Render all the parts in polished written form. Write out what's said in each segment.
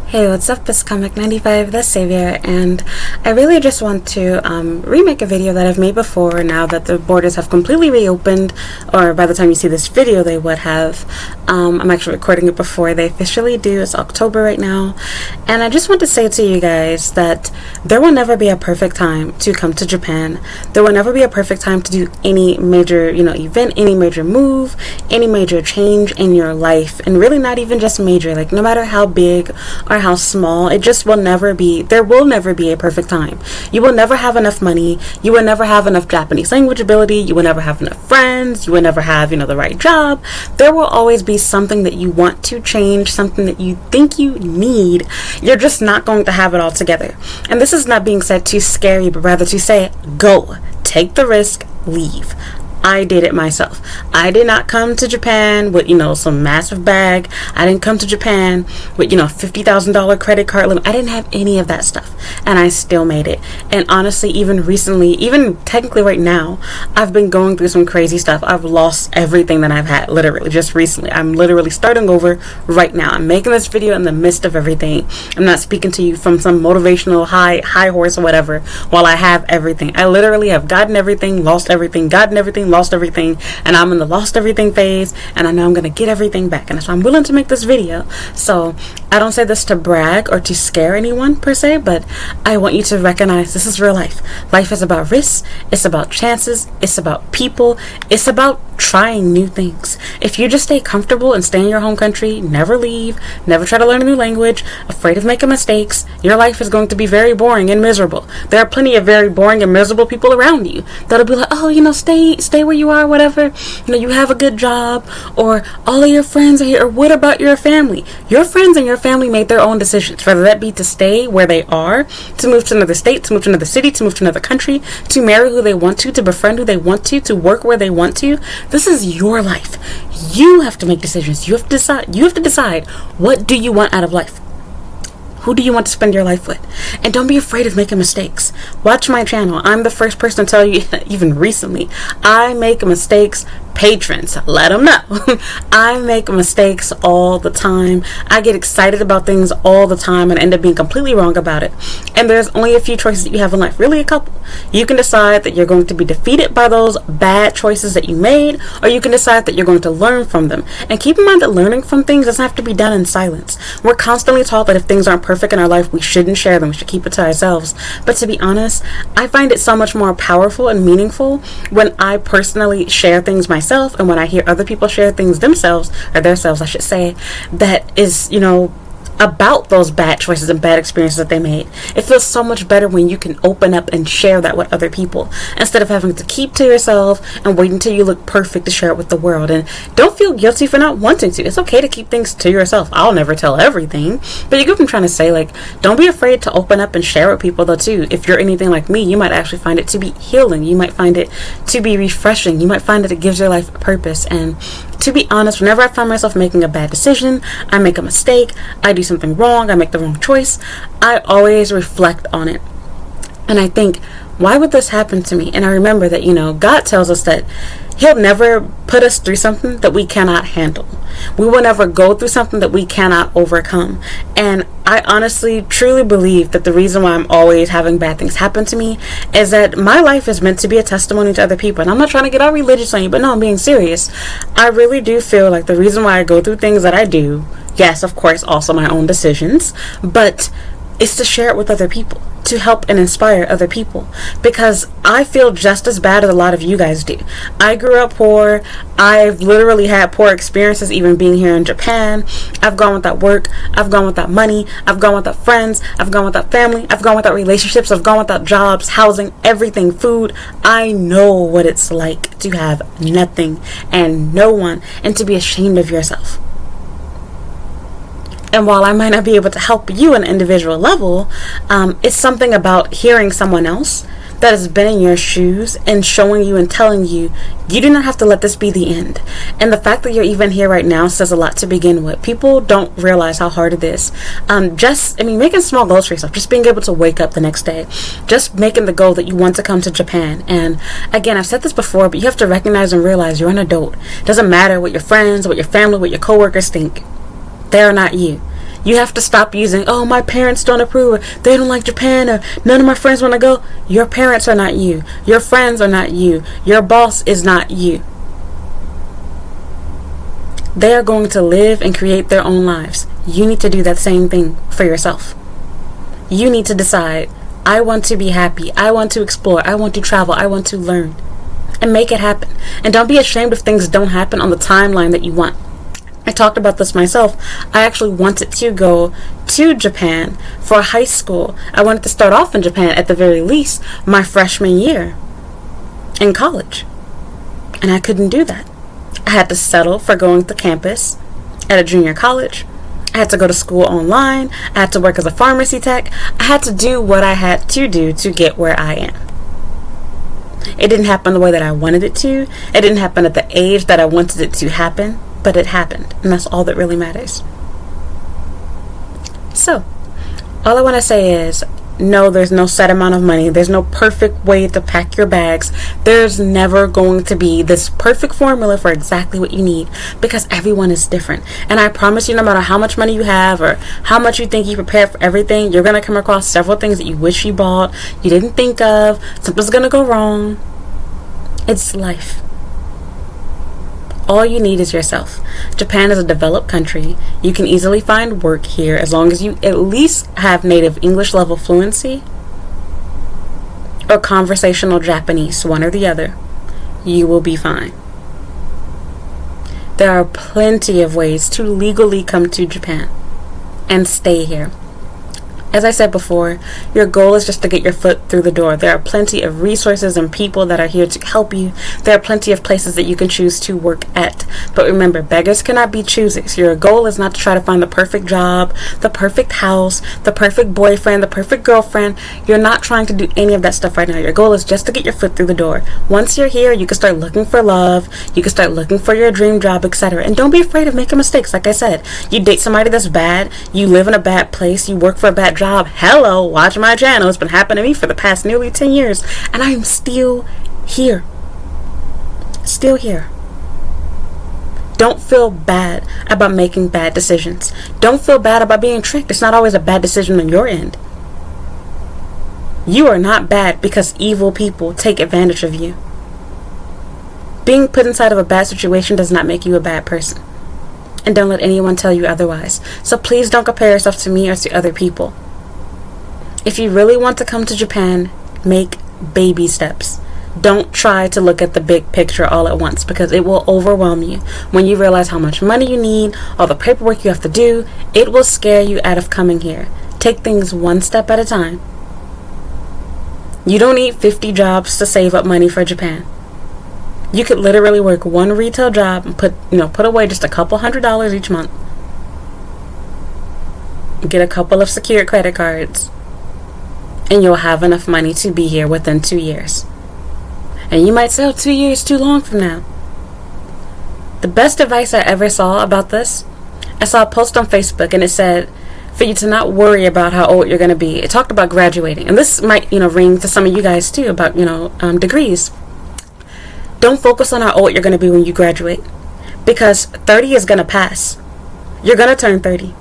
Hey, what's up? It's Comic 95 the Savior, and I really just want to remake a video that I've made before now that the borders have completely reopened, or by the time you see this video they would have. I'm actually recording it before they officially do. It's October right now, and I just want to say to you guys that there will never be a perfect time to come to Japan. There will never be a perfect time to do any major, event, any major move, any major change in your life, and really not even just major, like no matter how big or how small, it just will never be, there will never be a perfect time. You will never have enough money, you will never have enough Japanese language ability, you will never have enough friends, you will never have, the right job. There will always be something that you want to change, something that you think you need. You're just not going to have it all together. And this is not being said to scare you, but rather to say, go, take the risk, leave. I did it myself. I did not come to Japan with, some massive bag. I didn't come to Japan with, $50,000 credit card limit. I didn't have any of that stuff. And I still made it. And honestly, even recently, even technically right now, I've been going through some crazy stuff. I've lost everything that I've had, literally, just recently. I'm literally starting over right now. I'm making this video in the midst of everything. I'm not speaking to you from some motivational high horse or whatever while I have everything. I literally have gotten everything, lost everything, gotten everything, lost everything, and I'm in the lost everything phase, and I know I'm gonna get everything back, and that's why I'm willing to make this video. So I don't say this to brag or to scare anyone per se, but I want you to recognize this is real life. Life is about risks, it's about chances, it's about people, it's about trying new things. If you just stay comfortable and stay in your home country, never leave, never try to learn a new language, afraid of making mistakes, your life is going to be very boring and miserable. There are plenty of very boring and miserable people around you that'll be like, oh, stay where you are, whatever, you have a good job, or all of your friends are here, or what about your family? Your friends and your family made their own decisions, whether that be to stay where they are, to move to another state, to move to another city, to move to another country, to marry who they want to befriend who they want to work where they want to. This is your life. You have to make decisions. You have to decide what do you want out of life. Who do you want to spend your life with? And don't be afraid of making mistakes. Watch my channel. I'm the first person to tell you, even recently, I make mistakes. Patrons, let them know. I make mistakes all the time. I get excited about things all the time and end up being completely wrong about it. And there's only a few choices that you have in life, really a couple. You can decide that you're going to be defeated by those bad choices that you made, or you can decide that you're going to learn from them. And keep in mind that learning from things doesn't have to be done in silence. We're constantly taught that if things aren't perfect in our life, we shouldn't share them. We should keep it to ourselves. But to be honest, I find it so much more powerful and meaningful when I personally share things myself, and when I hear other people share things themselves, or themselves I should say, that is, about those bad choices and bad experiences that they made. It feels so much better when you can open up and share that with other people, instead of having to keep to yourself and wait until you look perfect to share it with the world. And don't feel guilty for not wanting to. It's okay to keep things to yourself. I'll never tell everything, but you get what I'm trying to say. Like, don't be afraid to open up and share with people though too. If you're anything like me, you might actually find it to be healing. You might find it to be refreshing. You might find that it gives your life a purpose. And to be honest, whenever I find myself making a bad decision, I make a mistake, I do something wrong, I make the wrong choice, I always reflect on it. And I think, why would this happen to me? And I remember that, God tells us that He'll never put us through something that we cannot handle. We will never go through something that we cannot overcome. And I honestly, truly believe that the reason why I'm always having bad things happen to me is that my life is meant to be a testimony to other people. And I'm not trying to get all religious on you, but no, I'm being serious. I really do feel like the reason why I go through things that I do, yes, of course, also my own decisions, but it's to share it with other people, to help and inspire other people, because I feel just as bad as a lot of you guys do. I grew up poor. I've literally had poor experiences even being here in Japan. I've gone without work. I've gone without money. I've gone without friends. I've gone without family. I've gone without relationships. I've gone without jobs, housing, everything, food. I know what it's like to have nothing and no one, and to be ashamed of yourself. And while I might not be able to help you on an individual level, it's something about hearing someone else that has been in your shoes and showing you and telling you, you do not have to let this be the end. And the fact that you're even here right now says a lot to begin with. People don't realize how hard it is. Making small goals for yourself, just being able to wake up the next day, just making the goal that you want to come to Japan. And again, I've said this before, but you have to recognize and realize you're an adult. It doesn't matter what your friends, what your family, what your coworkers think. They are not you. You have to stop using, oh, my parents don't approve, or they don't like Japan, or none of my friends want to go. Your parents are not you. Your friends are not you. Your boss is not you. They are going to live and create their own lives. You need to do that same thing for yourself. You need to decide, I want to be happy. I want to explore. I want to travel. I want to learn. And make it happen. And don't be ashamed if things don't happen on the timeline that you want. I talked about this myself. I actually wanted to go to Japan for high school. I wanted to start off in Japan at the very least my freshman year in college. And I couldn't do that. I had to settle for going to campus at a junior college. I had to go to school online. I had to work as a pharmacy tech. I had to do what I had to do to get where I am. It didn't happen the way that I wanted it to. It didn't happen at the age that I wanted it to happen, but it happened, and that's all that really matters. So, all I want to say is, no, there's no set amount of money. There's no perfect way to pack your bags. There's never going to be this perfect formula for exactly what you need, because everyone is different. And I promise you, no matter how much money you have or how much you think you prepared for everything, you're going to come across several things that you wish you bought, you didn't think of, something's going to go wrong. It's life. All you need is yourself. Japan is a developed country. You can easily find work here as long as you at least have native English level fluency or conversational Japanese, one or the other. You will be fine. There are plenty of ways to legally come to Japan and stay here. As I said before, your goal is just to get your foot through the door. There are plenty of resources and people that are here to help you. There are plenty of places that you can choose to work at. But remember, beggars cannot be choosers. Your goal is not to try to find the perfect job, the perfect house, the perfect boyfriend, the perfect girlfriend. You're not trying to do any of that stuff right now. Your goal is just to get your foot through the door. Once you're here, you can start looking for love. You can start looking for your dream job, etc. And don't be afraid of making mistakes. Like I said, you date somebody that's bad, you live in a bad place, you work for a bad job. Hello, watch my channel. It's been happening to me for the past nearly 10 years, and I am still here. Still here. Don't feel bad about making bad decisions. Don't feel bad about being tricked. It's not always a bad decision on your end. You are not bad because evil people take advantage of you. Being put inside of a bad situation does not make you a bad person. And don't let anyone tell you otherwise. So please don't compare yourself to me or to other people. If you really want to come to Japan, make baby steps. Don't try to look at the big picture all at once, because it will overwhelm you. When you realize how much money you need, all the paperwork you have to do, it will scare you out of coming here. Take things one step at a time. You don't need 50 jobs to save up money for Japan. You could literally work one retail job and put away just a couple $100s each month. Get a couple of secured credit cards. And you'll have enough money to be here within 2 years. And you might say, oh, 2 years too long from now. The best advice I ever saw about this, I saw a post on Facebook, and it said, for you to not worry about how old you're going to be. It talked about graduating. And this might, ring to some of you guys too about, degrees. Don't focus on how old you're going to be when you graduate. Because 30 is going to pass. You're going to turn 30.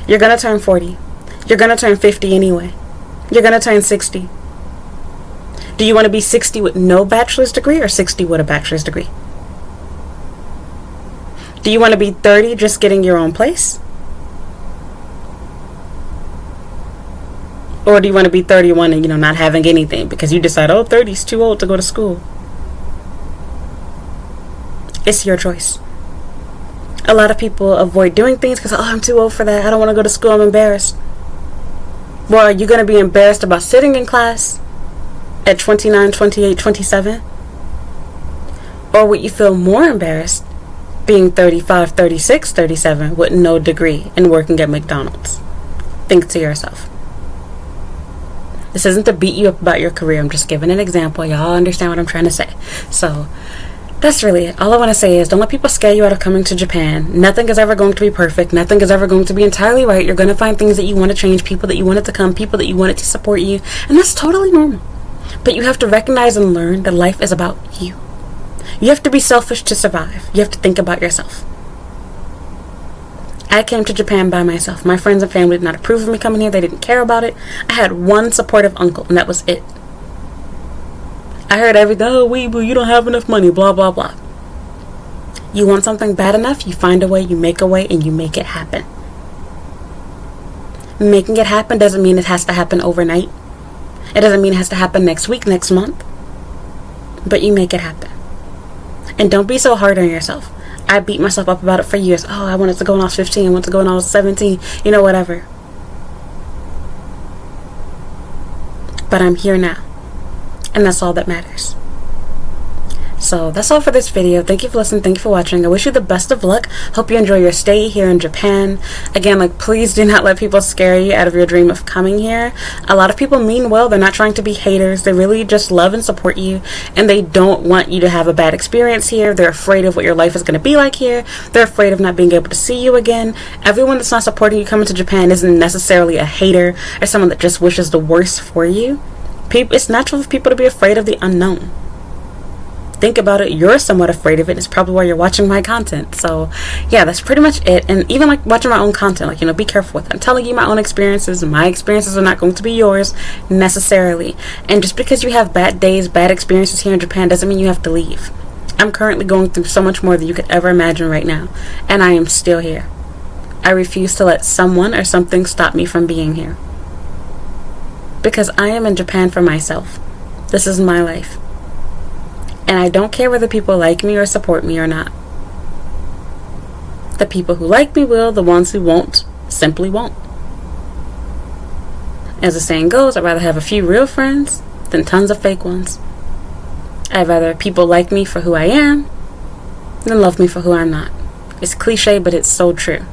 You're going to turn 40. You're going to turn 50 anyway. You're going to turn 60. Do you want to be 60 with no bachelor's degree or 60 with a bachelor's degree? Do you want to be 30 just getting your own place? Or do you want to be 31 and, not having anything because you decide, 30 is too old to go to school? It's your choice. A lot of people avoid doing things because, I'm too old for that. I don't want to go to school. I'm embarrassed. Well, are you going to be embarrassed about sitting in class at 29, 28, 27? Or would you feel more embarrassed being 35, 36, 37 with no degree and working at McDonald's? Think to yourself. This isn't to beat you up about your career. I'm just giving an example. Y'all understand what I'm trying to say. So that's really it. All I want to say is don't let people scare you out of coming to Japan. Nothing is ever going to be perfect. Nothing is ever going to be entirely right. You're going to find things that you want to change, people that you want it to come, people that you want it to support you. And that's totally normal. But you have to recognize and learn that life is about you. You have to be selfish to survive. You have to think about yourself. I came to Japan by myself. My friends and family did not approve of me coming here. They didn't care about it. I had one supportive uncle, and that was it. I heard everything, oh, weeboo, you don't have enough money, blah, blah, blah. You want something bad enough, you find a way, you make a way, and you make it happen. Making it happen doesn't mean it has to happen overnight. It doesn't mean it has to happen next week, next month. But you make it happen. And don't be so hard on yourself. I beat myself up about it for years. Oh, I wanted to go when I was 15. I wanted to go when I was 17. You know, whatever. But I'm here now. And that's all that matters. So that's all for this video. Thank you for listening. Thank you for watching. I wish you the best of luck. Hope you enjoy your stay here in Japan. Again, like, please do not let people scare you out of your dream of coming here. A lot of people mean well. They're not trying to be haters. They really just love and support you, and they don't want you to have a bad experience here. They're afraid of what your life is going to be like here. They're afraid of not being able to see you again. Everyone that's not supporting you coming to Japan isn't necessarily a hater or someone that just wishes the worst for you. It's natural for people to be afraid of the unknown. Think about it, you're somewhat afraid of it. It's probably why you're watching my content. So yeah, that's pretty much it. And even like watching my own content, like, you know, be careful with it. I'm telling you my own experiences. My experiences are not going to be yours necessarily. And just because you have bad days, bad experiences here in Japan doesn't mean you have to leave. I'm currently going through so much more than you could ever imagine right now, and I am still here. I refuse to let someone or something stop me from being here, because I am in Japan for myself. This is my life. And I don't care whether people like me or support me or not. The people who like me will, the ones who won't, simply won't. As the saying goes, I'd rather have a few real friends than tons of fake ones. I'd rather people like me for who I am than love me for who I'm not. It's cliche, but it's so true.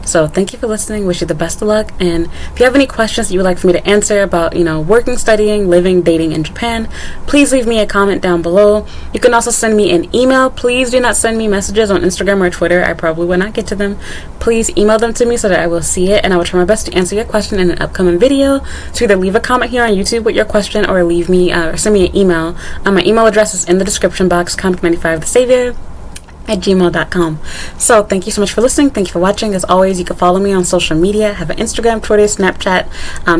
So thank you for listening. Wish you the best of luck. And if you have any questions that you would like for me to answer about, you know, working, studying, living, dating in Japan, please leave me a comment down below. You can also send me an email. Please do not send me messages on Instagram or Twitter. I probably will not get to them. Please email them to me so that I will see it, and I will try my best to answer your question in an upcoming video. So either leave a comment here on YouTube with your question, or leave me or send me an email. My email address is in the description box, comic95thesavior@gmail.com. So thank you so much for listening. Thank you for watching. As always, you can follow me on social media. I have an Instagram, Twitter, Snapchat,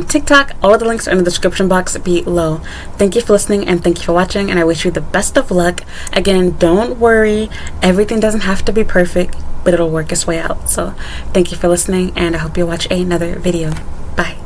TikTok. All of the links are in the description box below. Thank you for listening, and thank you for watching, and I wish you the best of luck. Again, don't worry. Everything doesn't have to be perfect, but it'll work its way out. So thank you for listening, and I hope you watch another video. Bye.